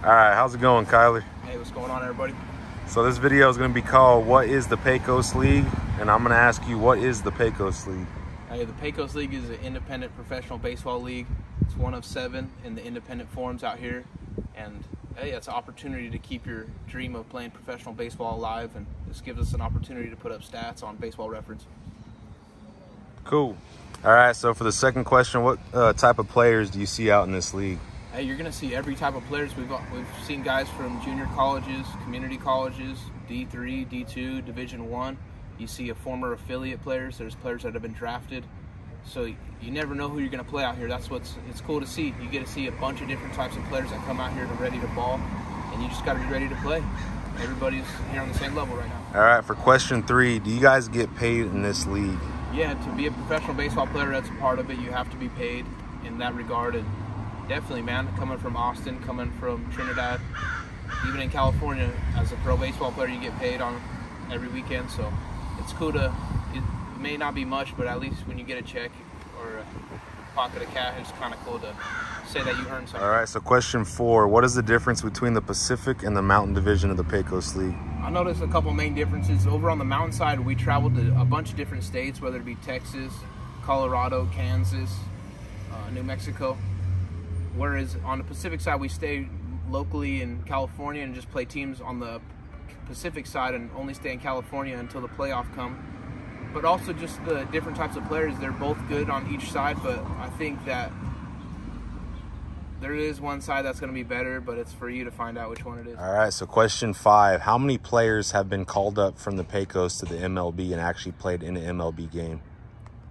All right, how's it going, Kyler? Hey, what's going on, everybody? So this video is going to be called "What is the Pecos League?" and I'm going to ask you, what is the Pecos League? Hey, the Pecos League is an independent professional baseball league. It's one of 7 in the independent forums out here, and hey, it's an opportunity to keep your dream of playing professional baseball alive, and this gives us an opportunity to put up stats on Baseball Reference. Cool. All right, so for the second question, what type of players do you see out in this league? Hey, you're going to see every type of players. We've seen guys from junior colleges, community colleges, D3, D2, Division I. You see a former affiliate players. There's players that have been drafted. So you never know who you're going to play out here. That's it's cool to see. You get to see a bunch of different types of players that come out here to ready to ball, and you just got to be ready to play. Everybody's here on the same level right now. All right, for question 3, do you guys get paid in this league? Yeah, to be a professional baseball player, that's a part of it. You have to be paid in that regard. And definitely, man, coming from Austin, coming from Trinidad, even in California, as a pro baseball player, you get paid on every weekend. So it's cool it may not be much, but at least when you get a check or a pocket of cash, it's kind of cool to say that you earned something. All right, so question 4, what is the difference between the Pacific and the Mountain Division of the Pecos League? I noticed a couple main differences. Over on the mountain side, we traveled to a bunch of different states, whether it be Texas, Colorado, Kansas, New Mexico. Whereas on the Pacific side, we stay locally in California and just play teams on the Pacific side and only stay in California until the playoff come. But also just the different types of players, they're both good on each side, but I think that there is one side that's going to be better, but it's for you to find out which one it is. All right, so question 5, how many players have been called up from the Pecos to the MLB and actually played in an MLB game?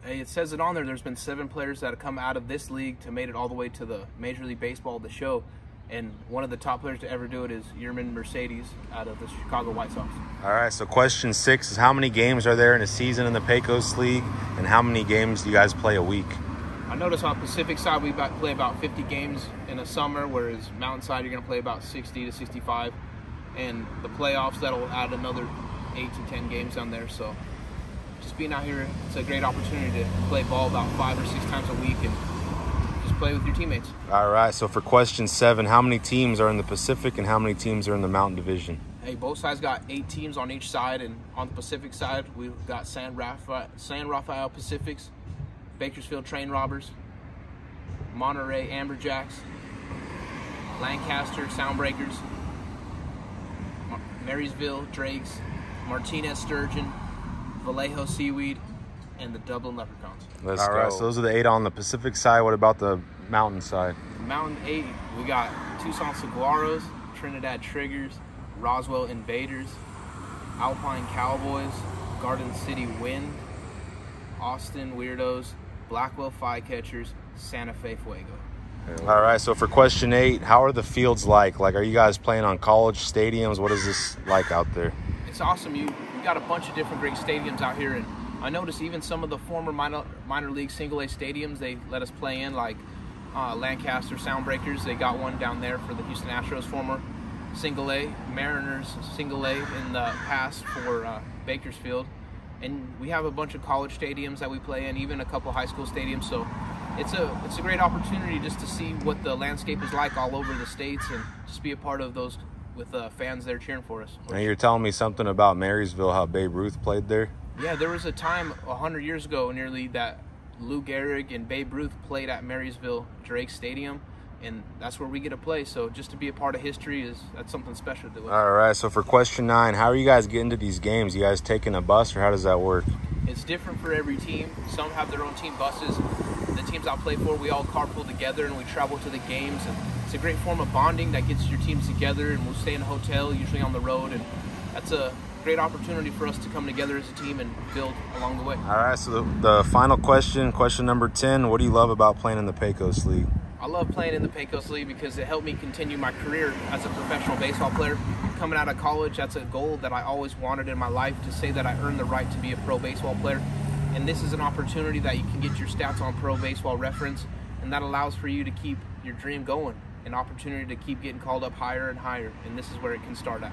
Hey, it says it on there. There's been 7 players that have come out of this league to made it all the way to the Major League Baseball, the show. And one of the top players to ever do it is Yerman Mercedes out of the Chicago White Sox. All right, so question 6 is how many games are there in a season in the Pecos League, and how many games do you guys play a week? I noticed on the Pacific side we play about 50 games in the summer, whereas Mountain side you're going to play about 60 to 65. And the playoffs, that'll add another 8 to 10 games down there. So just being out here, it's a great opportunity to play ball about 5 or 6 times a week and just play with your teammates. All right, so for question 7, how many teams are in the Pacific and how many teams are in the Mountain Division? Hey, both sides got 8 teams on each side, and on the Pacific side, we've got San Rafael Pacifics, Bakersfield Train Robbers, Monterey Amberjacks, Lancaster Soundbreakers, Marysville Drakes, Martinez Sturgeon, Vallejo Seaweed, and the Dublin Leprechauns. All right, so those are the 8 on the Pacific side. What about the Mountain side? Mountain 8, we got Tucson Saguaros, Trinidad Triggers, Roswell Invaders, Alpine Cowboys, Garden City Wind, Austin Weirdos, Blackwell Flycatchers, Santa Fe Fuego. All right, so for question 8, how are the fields like? Like, are you guys playing on college stadiums? What is this like out there? It's awesome. We got a bunch of different great stadiums out here, and I noticed even some of the former minor league single-A stadiums they let us play in, like Lancaster Soundbreakers. They got one down there for the Houston Astros, former single-A, Mariners single-A in the past for Bakersfield. And we have a bunch of college stadiums that we play in, even a couple high school stadiums. So it's a great opportunity just to see what the landscape is like all over the states and just be a part of those with fans there cheering for us. And you're telling me something about Marysville, how Babe Ruth played there? Yeah, there was a time 100 years ago nearly that Lou Gehrig and Babe Ruth played at Marysville Drake Stadium, and that's where we get to play. So just to be a part of history, that's something special to us. All right, so for question 9, how are you guys getting to these games? You guys taking a bus, or how does that work? It's different for every team. Some have their own team buses. The teams I play for, we all carpool together and we travel to the games. And it's a great form of bonding that gets your teams together, and we'll stay in a hotel, usually on the road. And that's a great opportunity for us to come together as a team and build along the way. All right, so the final question number 10, what do you love about playing in the Pecos League? I love playing in the Pecos League because it helped me continue my career as a professional baseball player. Coming out of college, that's a goal that I always wanted in my life, to say that I earned the right to be a pro baseball player. And this is an opportunity that you can get your stats on Pro Baseball Reference, and that allows for you to keep your dream going, an opportunity to keep getting called up higher and higher, and this is where it can start at.